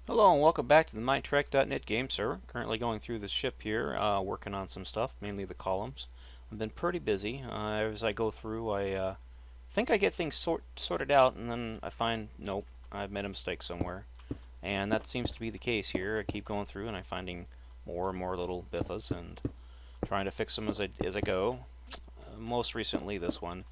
Hello and welcome back to the MinetTrek.net game server. Currently going through the ship here, working on some stuff, mainly the columns. I've been pretty busy. As I go through, I think I get things sorted out, and then I find, nope, I've made a mistake somewhere. And that seems to be the case here. I keep going through and I'm finding more and more little biffas and trying to fix them as I go. Most recently this one.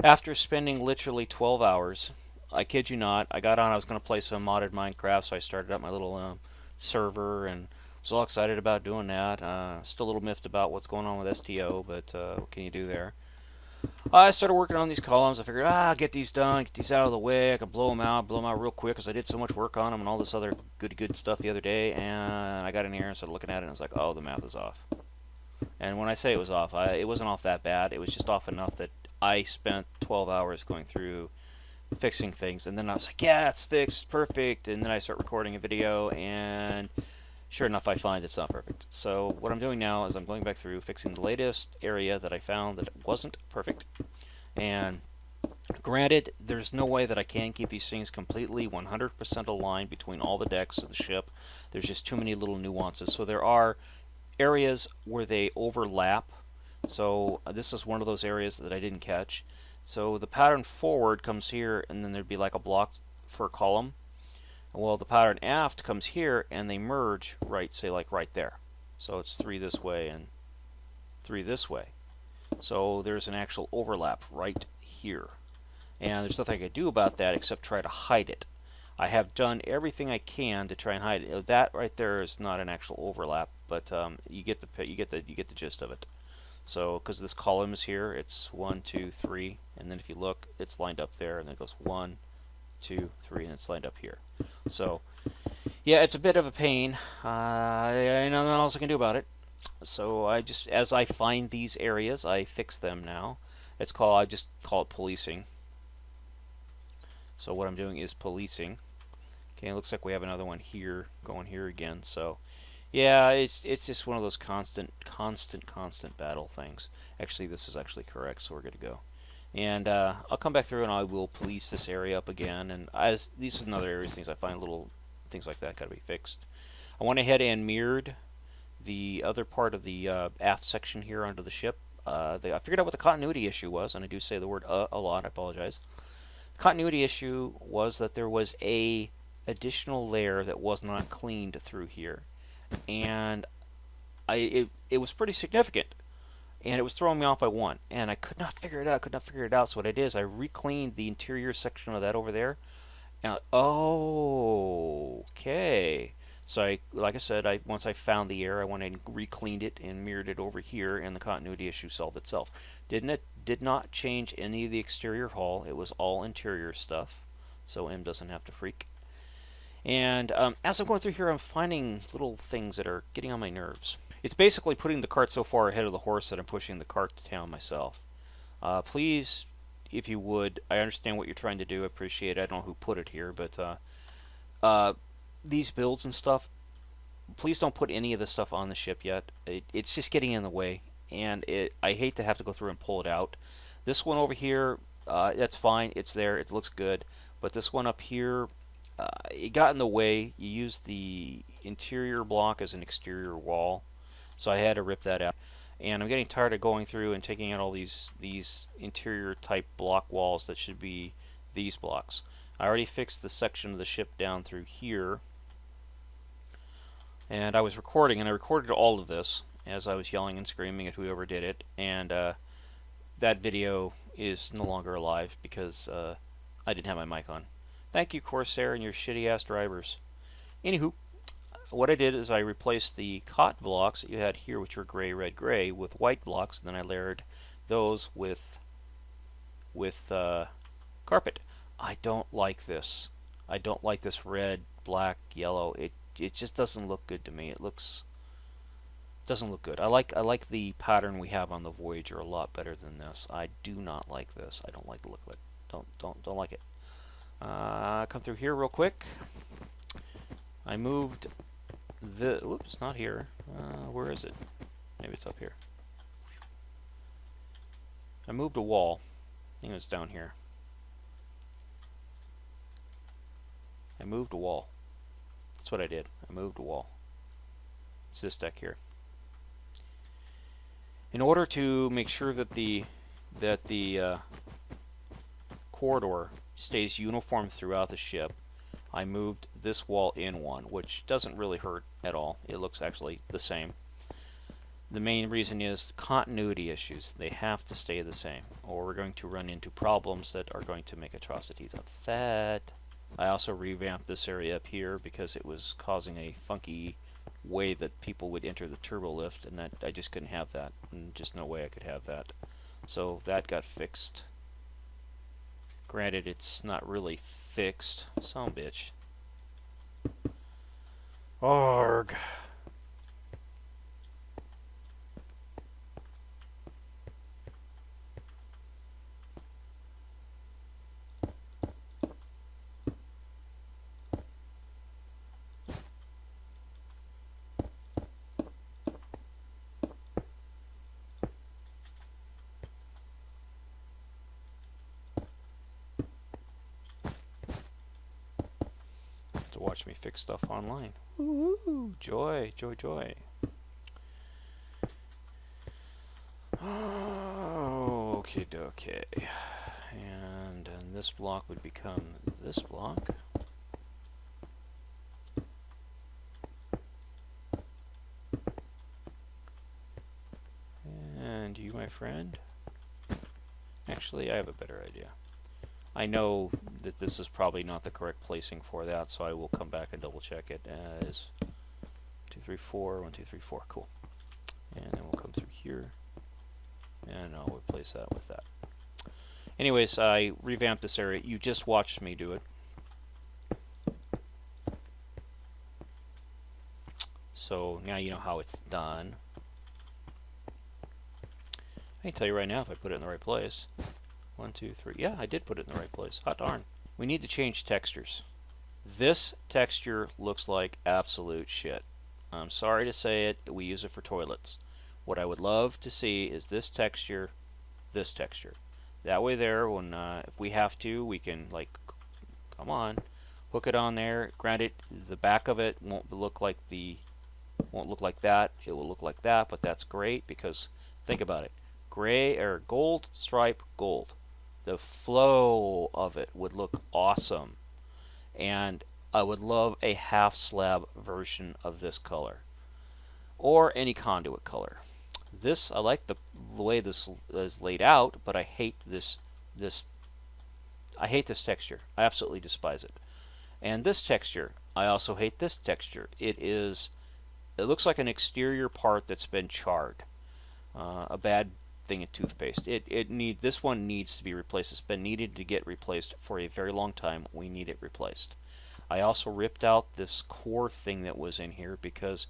After spending literally 12 hours, I kid you not, I got on, I was going to play some modded Minecraft, so I started up my little server and was all excited about doing that. Still a little miffed about what's going on with STO, but what can you do there? I started working on these columns. I figured, get these done, get these out of the way. I can blow them out real quick because I did so much work on them and all this other good stuff the other day. And I got in here and started looking at it, and I was like, oh, the math is off. And when I say it was off, it wasn't off that bad. It was just off enough that I spent 12 hours going through fixing things, and then I was like, yeah, it's fixed, perfect, and then I start recording a video, and sure enough, I find it's not perfect. So what I'm doing now is I'm going back through fixing the latest area that I found that wasn't perfect, and granted, there's no way that I can keep these things completely 100% aligned between all the decks of the ship. There's just too many little nuances. So there are areas where they overlap. So this is one of those areas that I didn't catch. So the pattern forward comes here, and then there'd be like a block for a column. Well, the pattern aft comes here, and they merge right, say like right there. So it's 3 this way and 3 this way. So there's an actual overlap right here. And there's nothing I can do about that except try to hide it. I have done everything I can to try and hide it. That right there is not an actual overlap, but you get the gist of it. So because this column is here, it's 1, 2, 3, and then if you look, it's lined up there, and then it goes 1, 2, 3, and it's lined up here. So yeah, it's a bit of a pain. Nothing else I can do about it. So as I find these areas, I fix them now. I just call it policing. So what I'm doing is policing. Okay, it looks like we have another one here, going here again. So yeah, it's just one of those constant battle things. Actually, this is actually correct, so we're good to go. And I'll come back through and I will police this area up again. And these are another areas, things I find little things like that got to be fixed. I went ahead and mirrored the other part of the aft section here onto the ship. I figured out what the continuity issue was, and I do say the word a lot. I apologize. The continuity issue was that there was a additional layer that was not cleaned through here, and it was pretty significant, and it was throwing me off by 1, and I could not figure it out. So what I did is I recleaned the interior section of that over there, and okay. So like I said, once I found the error, I went and recleaned it and mirrored it over here, and the continuity issue solved itself. Did not change any of the exterior hull. It was all interior stuff, so M doesn't have to freak. And as I'm going through here, I'm finding little things that are getting on my nerves. It's basically putting the cart so far ahead of the horse that I'm pushing the cart to town myself. Please, if you would, I understand what you're trying to do. I appreciate it. I don't know who put it here, but these builds and stuff, please don't put any of the stuff on the ship yet. It's just getting in the way, and I hate to have to go through and pull it out. This one over here, that's fine. It's there. It looks good. But this one up here, it got in the way. You used the interior block as an exterior wall, so I had to rip that out. And I'm getting tired of going through and taking out all these interior type block walls that should be these blocks. I already fixed the section of the ship down through here, and I was recording, and I recorded all of this as I was yelling and screaming at whoever did it, and that video is no longer alive because I didn't have my mic on. Thank you, Corsair, and your shitty ass drivers. Anywho, what I did is I replaced the cot blocks that you had here, which were gray, red, gray, with white blocks, and then I layered those with carpet. I don't like this. I don't like this red, black, yellow. It just doesn't look good to me. Doesn't look good. I like the pattern we have on the Voyager a lot better than this. I do not like this. I don't like the look of it. Don't like it. Come through here real quick. I moved the. Oops, it's not here. Where is it? Maybe it's up here. I moved a wall. I think it's down here. I moved a wall. That's what I did. I moved a wall. It's this deck here. In order to make sure that the corridor stays uniform throughout the ship, I moved this wall in one, which doesn't really hurt at all. It looks actually the same. The main reason is continuity issues. They have to stay the same, or we're going to run into problems that are going to make atrocities upset. I also revamped this area up here because it was causing a funky way that people would enter the turbo lift, and that I just couldn't have that, and just no way I could have that. So that got fixed. Granted, it's not really fixed. Son of a bitch. Arg. To watch me fix stuff online. Woo-hoo. Joy, joy, joy. Oh, okay, okay. And this block would become this block. And you, my friend. Actually, I have a better idea. I know that this is probably not the correct placing for that, so I will come back and double check it as 2, 3, 4, 1, 2, 3, 4. Cool. And then we'll come through here, and I'll replace that with that. Anyways, I revamped this area. You just watched me do it. So now you know how it's done. I can tell you right now if I put it in the right place. 1, 2, 3. Yeah, I did put it in the right place. Hot darn. We need to change textures. This texture looks like absolute shit. I'm sorry to say it, we use it for toilets. What I would love to see is this texture, this texture. That way there, when if we have to, we can, like, come on, hook it on there. Granted, the back of it won't look like that. It will look like that, but that's great because think about it. Gray or gold stripe, gold. The flow of it would look awesome. And I would love a half slab version of this color. Or any conduit color. This, I like the way this is laid out, but I hate this texture. I absolutely despise it. And this texture, I also hate this texture. It looks like an exterior part that's been charred. A bad thing of toothpaste. This one needs to be replaced. It's been needed to get replaced for a very long time. We need it replaced. I also ripped out this core thing that was in here because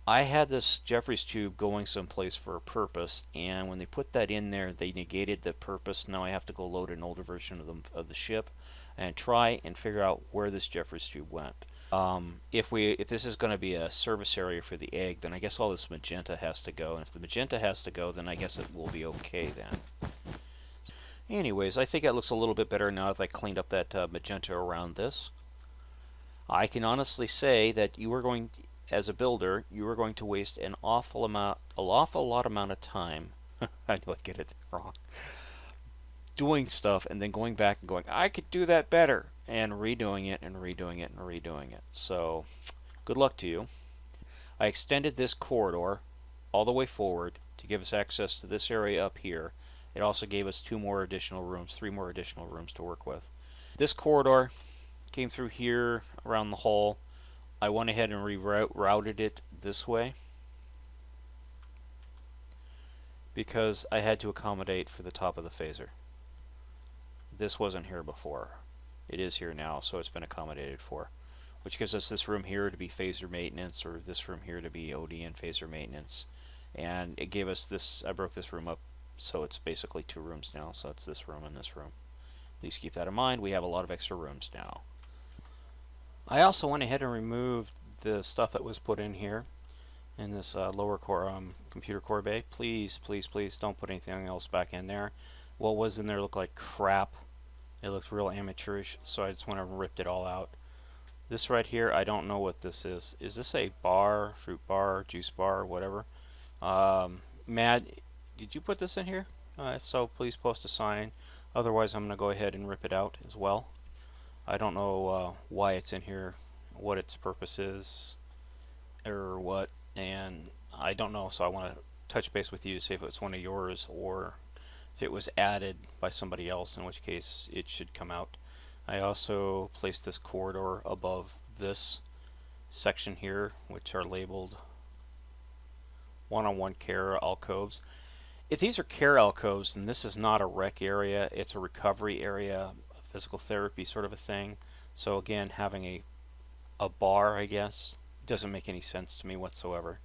I had this Jeffries tube going someplace for a purpose, and when they put that in there, they negated the purpose. Now I have to go load an older version of the ship and try and figure out where this Jeffries tube went. If this is going to be a service area for the egg, then I guess all this magenta has to go. And if the magenta has to go, then I guess it will be okay then. Anyways, I think it looks a little bit better now that I cleaned up that magenta around this. I can honestly say that as a builder, you are going to waste an awful lot of time. I know I get it wrong. Doing stuff and then going back and going, I could do that better, and redoing it and redoing it and redoing it. So, good luck to you. I extended this corridor all the way forward to give us access to this area up here. It also gave us 3 more additional rooms to work with. This corridor came through here around the hall. I went ahead and rerouted it this way because I had to accommodate for the top of the phaser. This wasn't here before. It is here now, so it's been accommodated for, which gives us this room here to be phaser maintenance, or this room here to be OD and phaser maintenance. And it gave us this, I broke this room up, so it's basically 2 rooms now, so it's this room and this room. Please keep that in mind, we have a lot of extra rooms now. I also went ahead and removed the stuff that was put in here, in this lower core computer core bay. Please, please, please don't put anything else back in there. What was in there looked like crap. It looked real amateurish, so I just went and ripped it all out. This right here, I don't know what this is. Is this a bar, fruit bar, juice bar, whatever? Matt, did you put this in here? If so, please post a sign. Otherwise, I'm going to go ahead and rip it out as well. I don't know why it's in here, what its purpose is, or what, and I don't know, so I want to touch base with you to see if it's one of yours or if it was added by somebody else, in which case it should come out. I also placed this corridor above this section here, which are labeled one-on-one care alcoves. If these are care alcoves, then this is not a rec area, it's a recovery area, a physical therapy sort of a thing. So again, having a bar, I guess, doesn't make any sense to me whatsoever.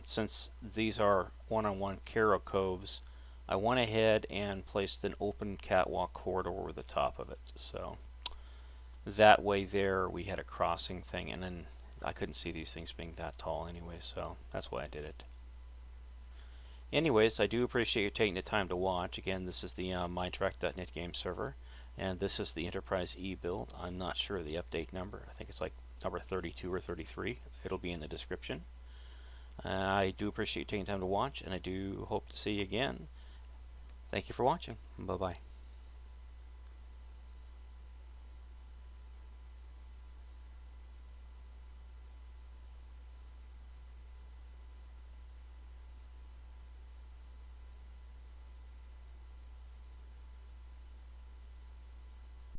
Since these are one-on-one care alcoves, I went ahead and placed an open catwalk corridor over the top of it. So that way there we had a crossing thing, and then I couldn't see these things being that tall anyway, so that's why I did it. Anyways, I do appreciate you taking the time to watch. Again, this is the MinetTrek.net game server, and this is the Enterprise E build. I'm not sure of the update number. I think it's like number 32 or 33. It'll be in the description. I do appreciate you taking time to watch, and I do hope to see you again. Thank you for watching. Bye-bye.